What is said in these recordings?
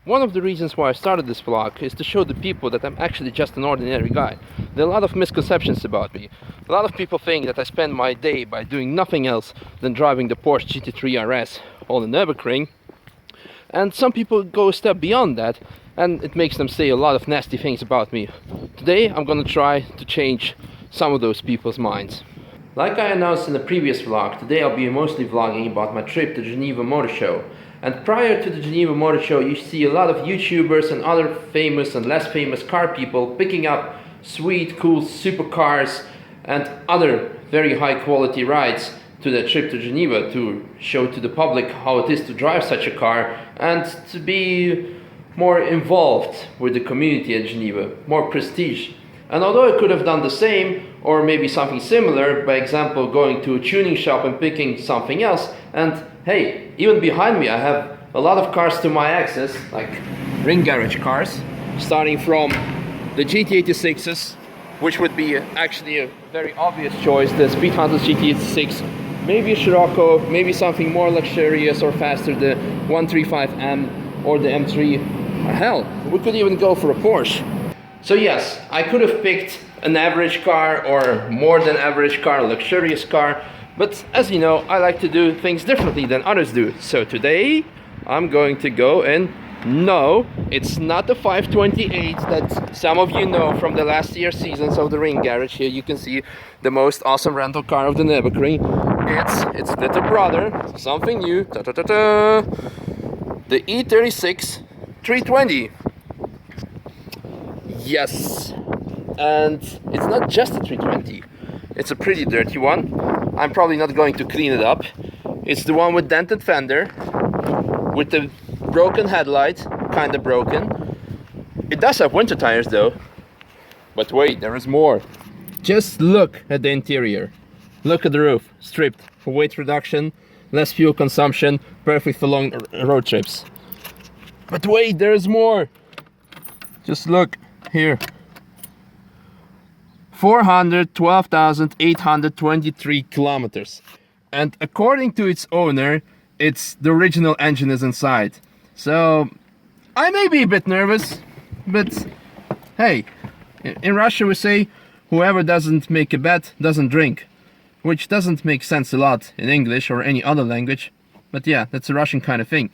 One of the reasons why I started this vlog is to show the people that I'm actually just an ordinary guy. There are a lot of misconceptions about me. A lot of people think that I spend my day by doing nothing else than driving the Porsche GT3 RS on the Nürburgring. And some people go a step beyond that, and it makes them say a lot of nasty things about me. Today I'm gonna try to change some of those people's minds. Like I announced in the previous vlog, today I'll be mostly vlogging about my trip to Geneva Motor Show. And prior to the Geneva Motor Show, you see a lot of YouTubers and other famous and less famous car people picking up sweet, cool supercars and other very high quality rides to their trip to Geneva to show to the public how it is to drive such a car and to be more involved with the community at Geneva, more prestige. And although I could have done the same, or maybe something similar, by example going to a tuning shop and picking something else, and hey, even behind me I have a lot of cars to my access, like ring garage cars, starting from the GT86s, which would be actually a very obvious choice, the Speed Hunters GT86, maybe a Scirocco, maybe something more luxurious or faster, the 135M or the M3, or hell, we could even go for a Porsche. So yes, I could have picked an average car or more than average car, a luxurious car, but as you know, I like to do things differently than others do. So today I'm going to go and no, it's not the 528 that some of you know from the last year's seasons of the Ring Garage. Here you can see the most awesome rental car of the Nürburgring. It's little brother, something new, the E36 320. Yes, and it's not just a 320, it's a pretty dirty one. I'm probably not going to clean it up. It's the one with dented fender, with the broken headlight, kinda broken. It does have winter tires though. But wait, there is more. Just look at the interior. Look at the roof, stripped for weight reduction, less fuel consumption, perfect for long road trips. But wait, there is more. Just look. Here, 412,823 kilometers, and according to its owner, it's the original engine is inside. So I may be a bit nervous, but hey, in Russia we say whoever doesn't make a bet doesn't drink, which doesn't make sense a lot in English or any other language, but yeah, that's a Russian kind of thing.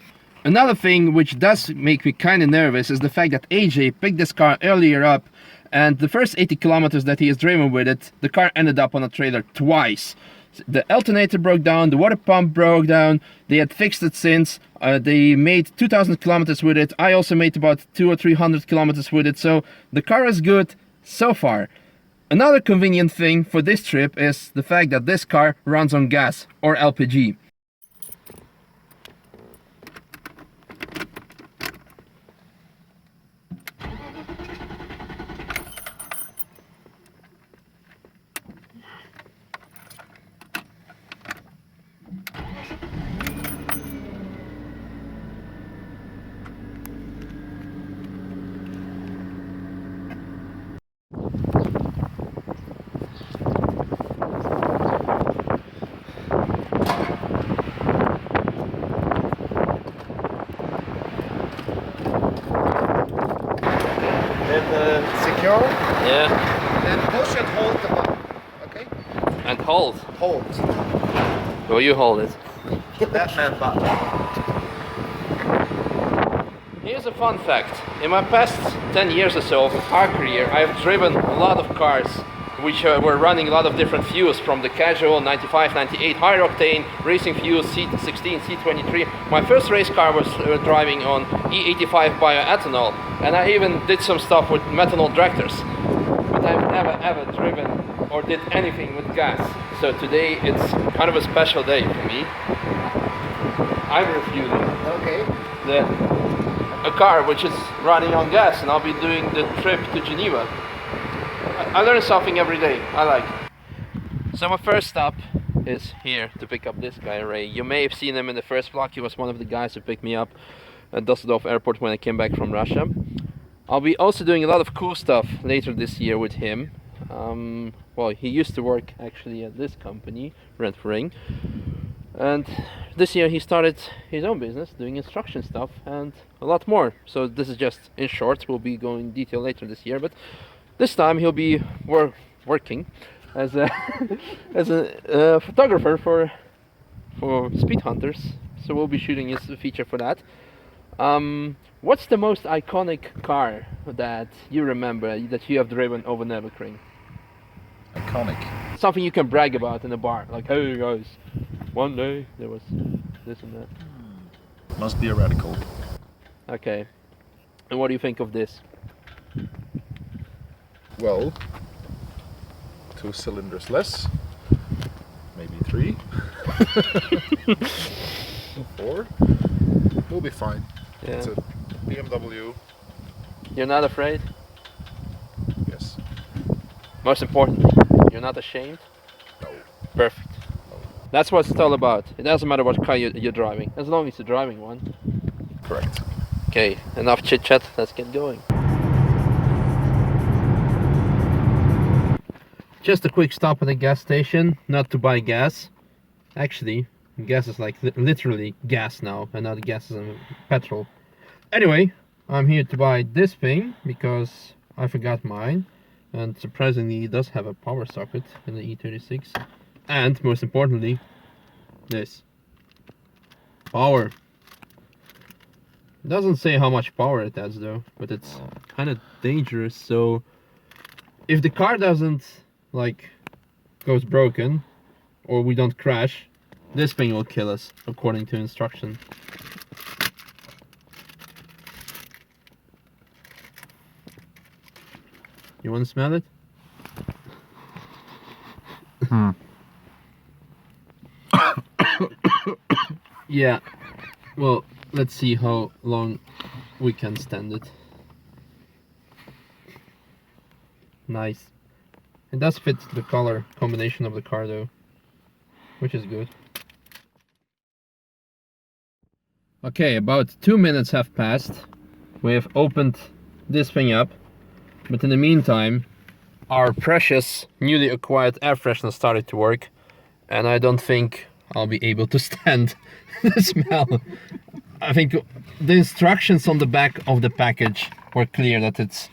Another thing which does make me kind of nervous is the fact that AJ picked this car earlier up, and the first 80 kilometers that he has driven with it, the car ended up on a trailer twice. The alternator broke down, the water pump broke down, they had fixed it since, they made 2,000 kilometers with it, I also made about 200 or 300 kilometers with it, so the car is good so far. Another convenient thing for this trip is the fact that this car runs on gas or LPG. Secure? Yeah. Then push and hold the button. Okay? And hold. Hold. Will you hold it? That man button. Here's a fun fact. In my past 10 years or so of a car career, I have driven a lot of cars which were running a lot of different fuels, from the casual 95, 98 high octane racing fuels, C16, C23. My first race car was driving on E35 bioethanol, and I even did some stuff with methanol tractors. But I've never ever driven or did anything with gas. So today it's kind of a special day for me. I'm reviewing Okay. a car which is running on gas, and I'll be doing the trip to Geneva. I learn something every day. I like it. So my first stop is here to pick up this guy, Ray. You may have seen him in the first vlog. He was one of the guys who picked me up at Düsseldorf airport when I came back from Russia. I'll be also doing a lot of cool stuff later this year with him. Well, he used to work actually at this company, Red Ring. And this year he started his own business, doing instruction stuff and a lot more. So this is just in short. We'll be going in detail later this year, but this time he'll be working as a as a photographer for speed hunters. So we'll be shooting his feature for that. What's the most iconic car that you remember that you have driven over Nürburgring? Iconic. Something you can brag about in a bar, like, hey guys, one day there was this and that. Must be a radical. Okay. And what do you think of this? Well, 2 cylinders less. Maybe 3. 4. We'll be fine. Yeah. It's a BMW. You're not afraid? Yes. Most importantly, you're not ashamed? No. Perfect. That's what it's all about. It doesn't matter what car you're driving, as long as you're driving one. Correct. Okay, enough chit chat, let's get going. Just a quick stop at the gas station, not to buy gas. Actually, gas is like literally gas now, and not gas is petrol. Anyway, I'm here to buy this thing because I forgot mine, and surprisingly it does have a power socket in the E36. And most importantly, this power. It doesn't say how much power it has though, but it's kind of dangerous. So if the car doesn't goes broken or we don't crash, this thing will kill us according to instruction. You want to smell it? Yeah, well, let's see how long we can stand it. Nice. It does fit the color combination of the car though, which is good. Okay, about 2 minutes have passed. We have opened this thing up, but in the meantime our precious newly acquired air freshener started to work, and I don't think I'll be able to stand the smell. I think the instructions on the back of the package were clear that it's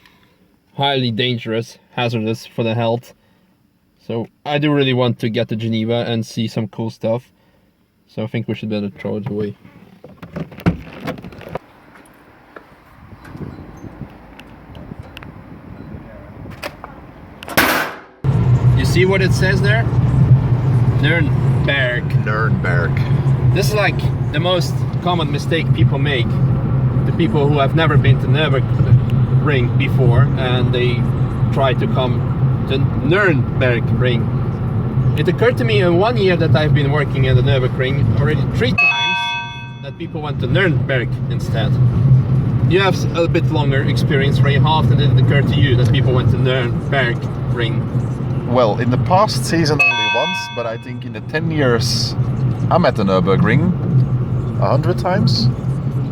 highly dangerous, hazardous for the health. So I do really want to get to Geneva and see some cool stuff. So I think we should better throw it away. You see what it says there? Nürnberg. Nürnberg. This is like the most common mistake people make. The people who have never been to Nürburgring before and they try to come to Nürnbergring. It occurred to me in 1 year that I've been working in the Nürburgring already 3 times that people went to Nürnberg instead. You have a bit longer experience, Ray. How often did it occur to you that people went to Nürnbergring? Well, in the past season only once, but I think in the 10 years I'm at the Nürburgring 100 times.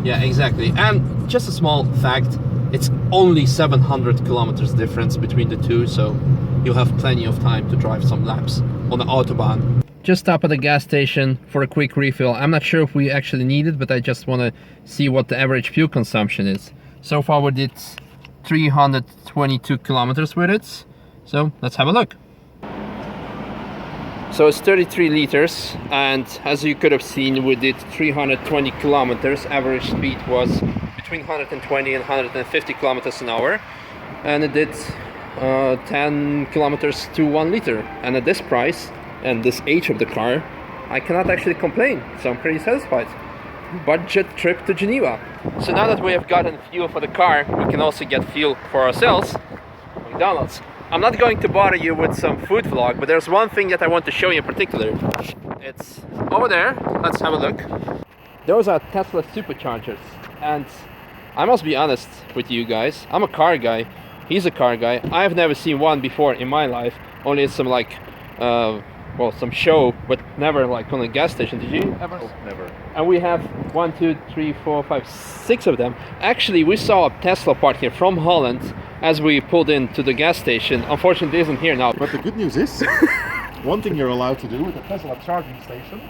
Yeah, exactly. And just a small fact, it's only 700 kilometers difference between the two, so you'll have plenty of time to drive some laps on the Autobahn. Just stop at the gas station for a quick refill. I'm not sure if we actually need it, but I just want to see what the average fuel consumption is. So far we did 322 kilometers with it, so let's have a look. So it's 33 liters, and as you could have seen, we did 320 kilometers. Average speed was between 120 and 150 kilometers an hour, and it did 10 kilometers to 1 liter. And at this price and this age of the car, I cannot actually complain, so I'm pretty satisfied. Budget trip to Geneva. So now that we have gotten fuel for the car, we can also get fuel for ourselves. McDonald's. I'm not going to bother you with some food vlog, but there's one thing that I want to show you in particular. It's over there. Let's have a look. Those are Tesla superchargers, and I must be honest with you guys. I'm a car guy. He's a car guy. I've never seen one before in my life. Only some well, some show, but never like on a gas station. Did you ever? Oh, never. And we have 1, 2, 3, 4, 5, 6 of them. Actually, we saw a Tesla part here from Holland as we pulled into the gas station. Unfortunately, it isn't here now. But the good news is, one thing you're allowed to do with a Tesla charging station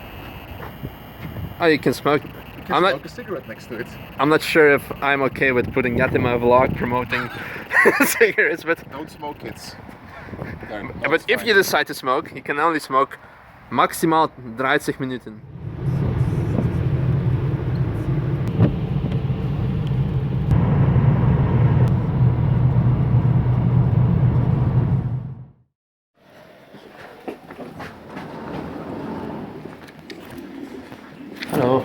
Oh, you can smoke. You can smoke a cigarette next to it. I'm not sure if I'm okay with putting that in my vlog, promoting cigarettes, but Don't smoke, kids. but if you decide to smoke, you can only smoke maximaal 30 Minuten. Hello.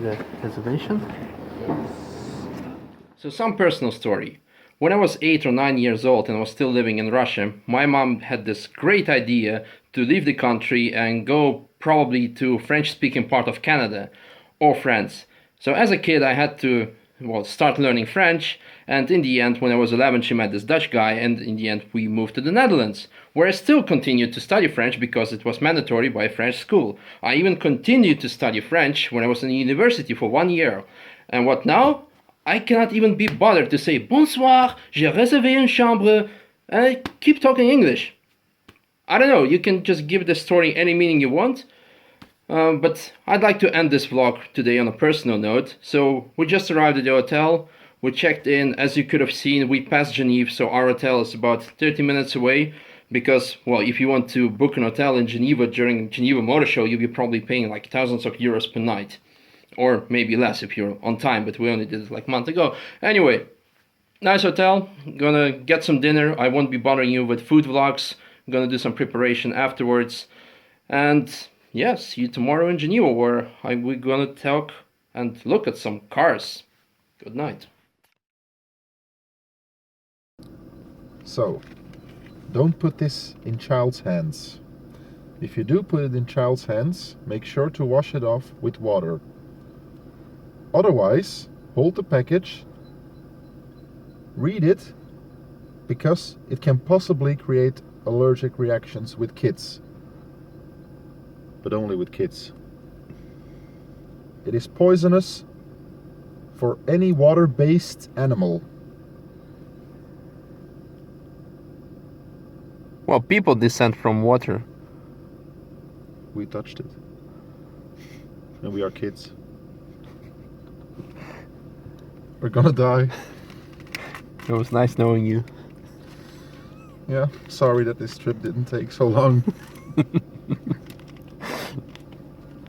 The reservation? So some personal story. When I was 8 or 9 years old and I was still living in Russia, my mom had this great idea to leave the country and go probably to French-speaking part of Canada or France. So as a kid I had to start learning French, and in the end when I was 11 she met this Dutch guy, and in the end we moved to the Netherlands, where I still continued to study French because it was mandatory by a French school. I even continued to study French when I was in university for 1 year. And what now? I cannot even be bothered to say bonsoir, j'ai réservé une chambre, and I keep talking English. I don't know, you can just give the story any meaning you want, but I'd like to end this vlog today on a personal note. So we just arrived at the hotel, we checked in, as you could have seen we passed Geneva, so our hotel is about 30 minutes away, because, well, if you want to book an hotel in Geneva during Geneva Motor Show, you'll be probably paying like thousands of euros per night. Or maybe less if you're on time, but we only did it like a month ago. Anyway, nice hotel. Gonna get some dinner. I won't be bothering you with food vlogs. I'm gonna do some preparation afterwards. And yeah, see you tomorrow in Geneva, where we're gonna talk and look at some cars. Good night. So, don't put this in child's hands. If you do put it in child's hands, make sure to wash it off with water. Otherwise, hold the package, read it, because it can possibly create allergic reactions with kids. But only with kids. It is poisonous for any water-based animal. Well, people descend from water. We touched it. And we are kids. We're gonna die. It was nice knowing you. Yeah, sorry that this trip didn't take so long.